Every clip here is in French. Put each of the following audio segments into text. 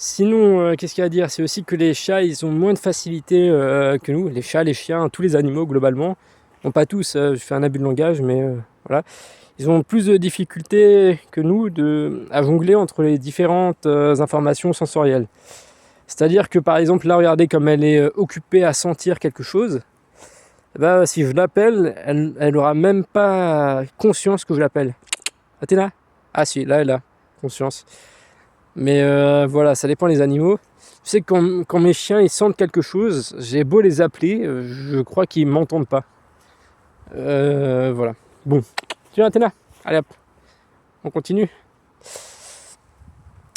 Sinon, qu'est-ce qu'il y a à dire? C'est aussi que les chats, ils ont moins de facilité que nous. Les chats, les chiens, tous les animaux globalement. Bon, pas tous, je fais un abus de langage, mais voilà. Ils ont plus de difficultés que nous à jongler entre les différentes informations sensorielles. C'est-à-dire que par exemple, là, regardez comme elle est occupée à sentir quelque chose. Bah, si je l'appelle, elle aura même pas conscience que je l'appelle. Ah, t'es là? Ah si, là, elle a conscience. Mais voilà, ça dépend des animaux. Je sais que quand mes chiens ils sentent quelque chose, j'ai beau les appeler, je crois qu'ils m'entendent pas. Voilà. Bon, tu viens, t'es là. Allez hop, on continue.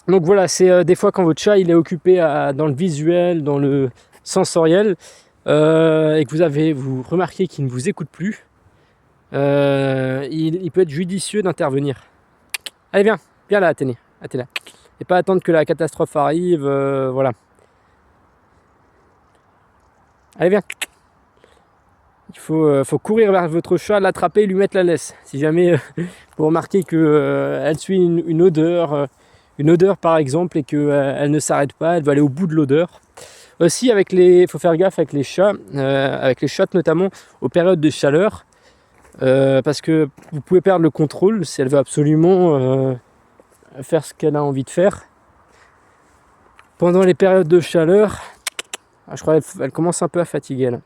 Donc voilà, c'est des fois quand votre chat il est occupé dans le visuel, dans le sensoriel, et que vous remarquez qu'il ne vous écoute plus, il peut être judicieux d'intervenir. Allez viens là Athénée, là. Et pas attendre que la catastrophe arrive, voilà. Allez viens. Il faut courir vers votre chat, l'attraper et lui mettre la laisse. Si jamais vous remarquez qu'elle suit une odeur par exemple, et qu'elle ne s'arrête pas, elle va aller au bout de l'odeur. Aussi, il faut faire gaffe avec les chats notamment aux périodes de chaleur, parce que vous pouvez perdre le contrôle si elle veut absolument faire ce qu'elle a envie de faire. Pendant les périodes de chaleur, je crois qu'elle commence un peu à fatiguer là.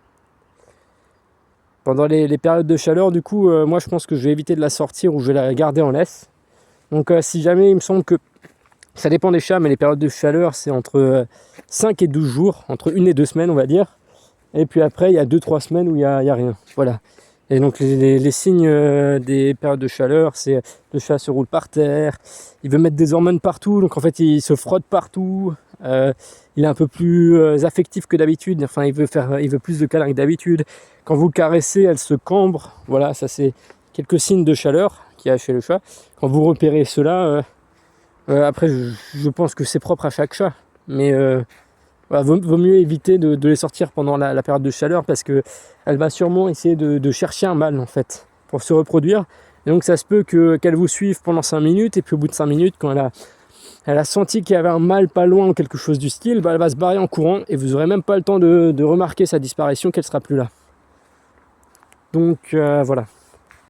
Pendant les périodes de chaleur, du coup, moi je pense que je vais éviter de la sortir ou je vais la garder en laisse. Donc si jamais, il me semble que ça dépend des chats, mais les périodes de chaleur, c'est entre 5 et 12 jours, entre 1 et 2 semaines, on va dire. Et puis après, il y a 2-3 semaines où il y a rien. Voilà. Et donc les signes des périodes de chaleur, c'est le chat se roule par terre, il veut mettre des hormones partout, donc en fait il se frotte partout, il est un peu plus affectif que d'habitude, enfin il veut plus de câlins que d'habitude. Quand vous le caressez, elle se cambre, voilà, ça c'est quelques signes de chaleur qu'il y a chez le chat. Quand vous repérez cela, après je pense que c'est propre à chaque chat, mais voilà, vaut mieux éviter de les sortir pendant la période de chaleur, parce que elle va sûrement essayer de chercher un mâle en fait pour se reproduire. Et donc ça se peut qu'elle vous suive pendant 5 minutes, et puis au bout de 5 minutes, quand elle a senti qu'il y avait un mâle pas loin ou quelque chose du style, bah, elle va se barrer en courant et vous n'aurez même pas le temps de remarquer sa disparition, qu'elle sera plus là. Donc voilà.